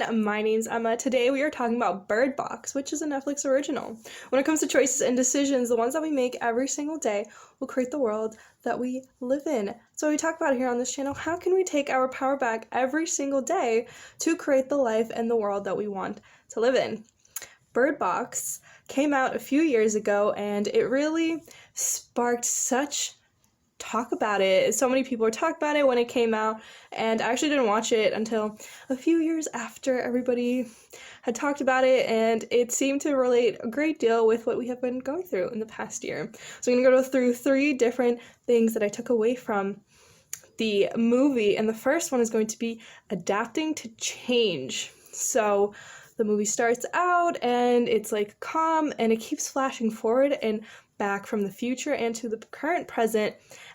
everyone, my name's Emma. Today we are talking about Birdbox, which is a Netflix original. When it comes to choices and decisions, the ones that we make every single day will create the world that we live in. So we talk about here on this channel, how can we take our power back every single day to create the life and the world that we want to live in? Birdbox came out a few years ago and it really sparked such talk about it. So many people were talking about it when it came out, and I actually didn't watch it until a few years after everybody had talked about it, and it seemed to relate a great deal with what we have been going through in the past year. So I'm going to go through 3 different things that I took away from the movie, and the first one is going to be adapting to change. So the movie starts out and it's like calm, and it keeps flashing forward and back from the future and to the current present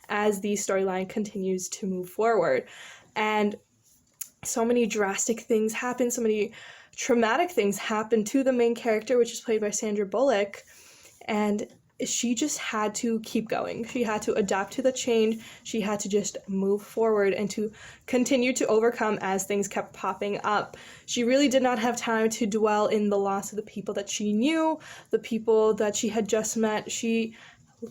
as the storyline continues to move forward. And so many drastic things happen, so many traumatic things happen to the main character, which is played by Sandra Bullock, and she just had to keep going. She had to adapt to the change. She had to just move forward and to continue to overcome as things kept popping up. She really did not have time to dwell in the loss of the people that she knew, the people that she had just met. She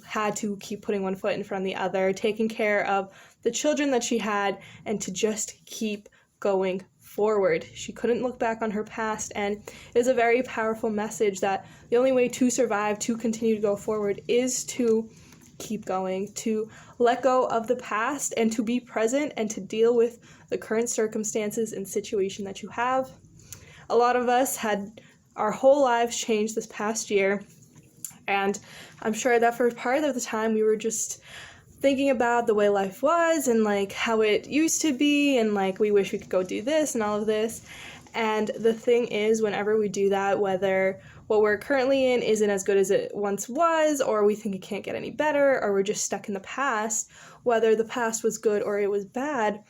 had to keep putting one foot in front of the other, taking care of the children that she had, and to just keep going forward. She couldn't look back on her past, and it is a very powerful message that the only way to survive, to continue to go forward, is to keep going, to let go of the past and to be present and to deal with the current circumstances and situation that you have. A lot of us had our whole lives changed this past year, and I'm sure that for part of the time we were just thinking about the way life was and like how it used to be, and like we wish we could go do this and all of this. And the thing is, whenever we do that, whether what we're currently in isn't as good as it once was, or we think it can't get any better, or we're just stuck in the past, whether the past was good or it was bad,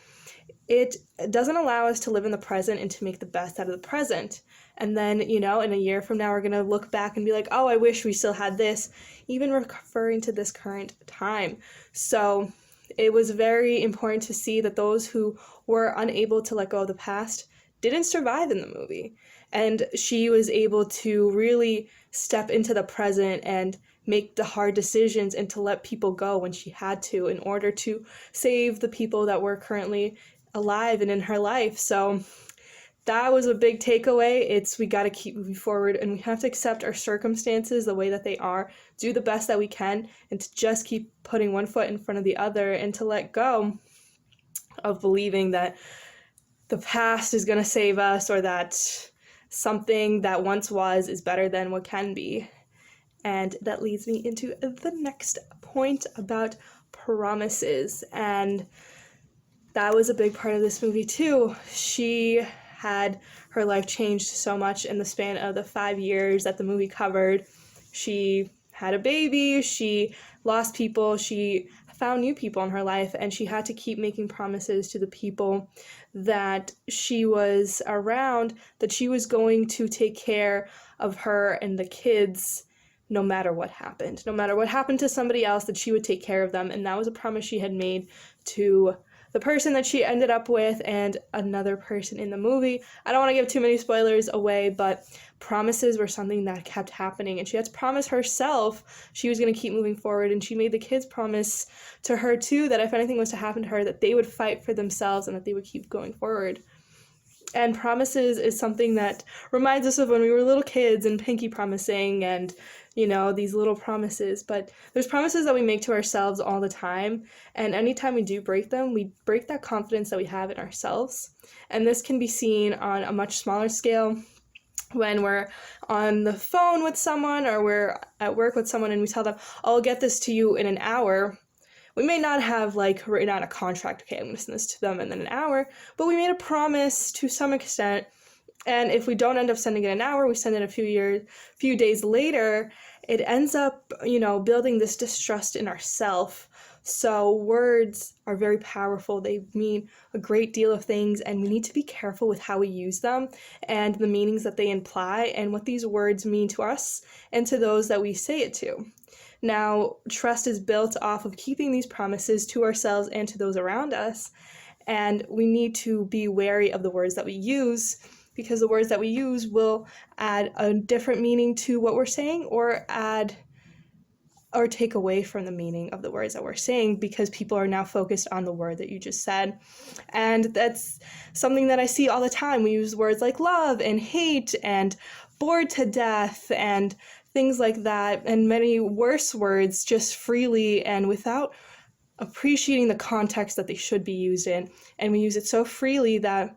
it doesn't allow us to live in the present and to make the best out of the present. And then, in a year from now, we're going to look back and be like, oh, I wish we still had this, even referring to this current time. So it was very important to see that those who were unable to let go of the past didn't survive in the movie. And she was able to really step into the present and make the hard decisions and to let people go when she had to, in order to save the people that were currently alive and in her life. So that was a big takeaway. We got to keep moving forward, and we have to accept our circumstances the way that they are, do the best that we can, and to just keep putting one foot in front of the other, and to let go of believing that the past is going to save us, or that something that once was is better than what can be. And that leads me into the next point about promises, and that was a big part of this movie too. She had her life changed so much in the span of the 5 years that the movie covered. She had a baby, she lost people, she found new people in her life, and she had to keep making promises to the people that she was around, that she was going to take care of her and the kids no matter what happened. No matter what happened to somebody else, that she would take care of them. And that was a promise she had made to the person that she ended up with and another person in the movie. I don't want to give too many spoilers away, but promises were something that kept happening, and she had to promise herself she was going to keep moving forward, and she made the kids promise to her too that if anything was to happen to her, that they would fight for themselves and that they would keep going forward. And promises is something that reminds us of when we were little kids and pinky promising and, these little promises. But there's promises that we make to ourselves all the time. And anytime we do break them, we break that confidence that we have in ourselves. And this can be seen on a much smaller scale when we're on the phone with someone, or we're at work with someone and we tell them, I'll get this to you in an hour. We may not have written out a contract, okay, I'm going to send this to them in an hour, but we made a promise to some extent. And if we don't end up sending it in an hour, we send it a few days later, it ends up, building this distrust in ourselves. So words are very powerful. They mean a great deal of things, and we need to be careful with how we use them and the meanings that they imply and what these words mean to us and to those that we say it to. Now, trust is built off of keeping these promises to ourselves and to those around us, and we need to be wary of the words that we use because the words that we use will add a different meaning to what we're saying, or add or take away from the meaning of the words that we're saying, because people are now focused on the word that you just said. And that's something that I see all the time. We use words like love and hate and bored to death and things like that, and many worse words, just freely and without appreciating the context that they should be used in. And we use it so freely that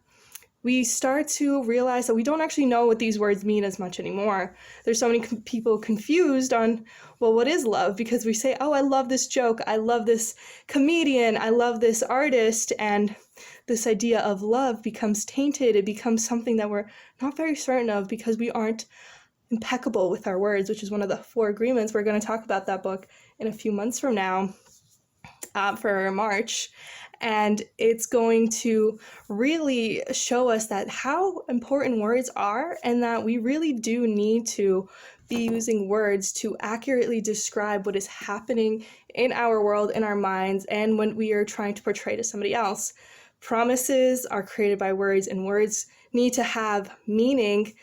we start to realize that we don't actually know what these words mean as much anymore. There's so many people confused on, well, what is love? Because we say, oh, I love this joke, I love this comedian, I love this artist, and this idea of love becomes tainted. It becomes something that we're not very certain of because we aren't impeccable with our words, which is one of the 4 agreements. We're going to talk about that book in a few months from now for March. And it's going to really show us that how important words are, and that we really do need to be using words to accurately describe what is happening in our world, in our minds, and when we are trying to portray to somebody else. Promises are created by words, and words need to have meaning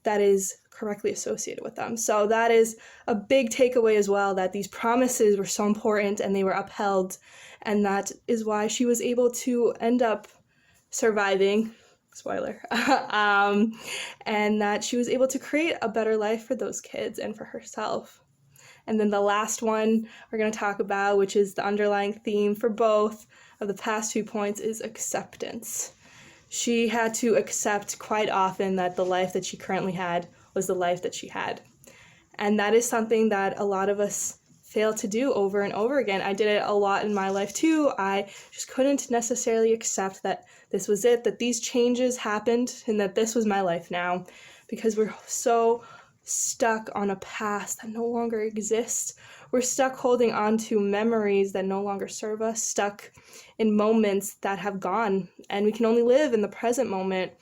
that is correctly associated with them. So that is a big takeaway as well, that these promises were so important and they were upheld, and that is why she was able to end up surviving, spoiler, and that she was able to create a better life for those kids and for herself. And then the last one we're going to talk about, which is the underlying theme for both of the past 2 points, is acceptance. She had to accept quite often that the life that she currently had was the life that she had. And that is something that a lot of us fail to do over and over again. I did it a lot in my life too. I just couldn't necessarily accept that this was it, that these changes happened, and that this was my life now, because we're so stuck on a past that no longer exists. We're stuck holding on to memories that no longer serve us, stuck in moments that have gone, and we can only live in the present moment.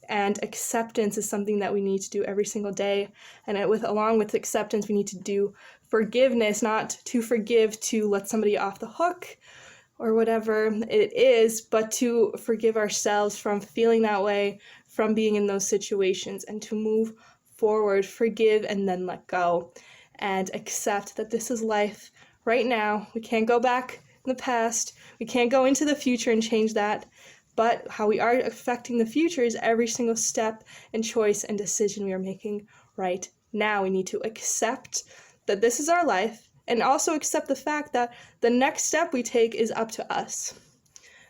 And acceptance is something that we need to do every single day. And along with acceptance, we need to do forgiveness, not to forgive to let somebody off the hook or whatever it is, but to forgive ourselves from feeling that way, from being in those situations, and to move forward, forgive, and then let go, and accept that this is life right now. We can't go back in the past. We can't go into the future and change that. But how we are affecting the future is every single step and choice and decision we are making right now. We need to accept that this is our life, and also accept the fact that the next step we take is up to us.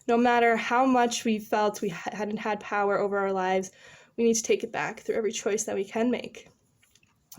No matter how much we felt we hadn't had power over our lives, we need to take it back through every choice that we can make.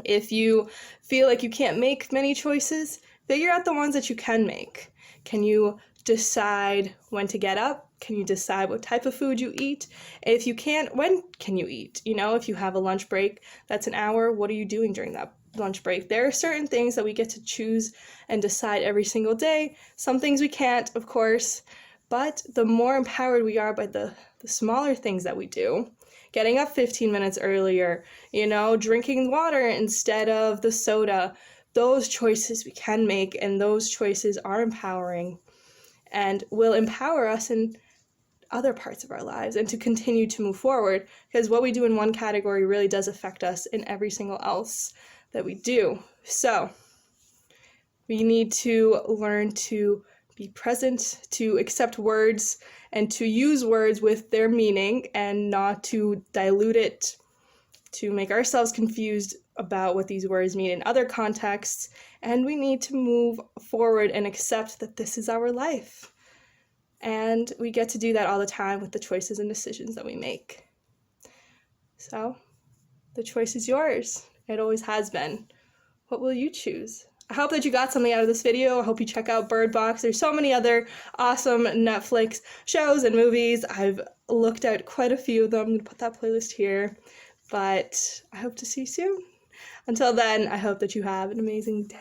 If you feel like you can't make many choices, figure out the ones that you can make. Can you decide when to get up? Can you decide what type of food you eat? If you can't, when can you eat? If you have a lunch break, that's an hour, what are you doing during that lunch break? There are certain things that we get to choose and decide every single day. Some things we can't, of course, but the more empowered we are by the smaller things that we do, getting up 15 minutes earlier, drinking water instead of the soda, those choices we can make, and those choices are empowering and will empower us in other parts of our lives and to continue to move forward, because what we do in one category really does affect us in every single else that we do. So we need to learn to be present, to accept words, and to use words with their meaning, and not to dilute it, to make ourselves confused about what these words mean in other contexts. And we need to move forward and accept that this is our life. And we get to do that all the time with the choices and decisions that we make. So the choice is yours. It always has been. What will you choose? I hope that you got something out of this video. I hope you check out Birdbox. There's so many other awesome Netflix shows and movies. I've looked at quite a few of them. I'm going to put that playlist here. But I hope to see you soon. Until then, I hope that you have an amazing day.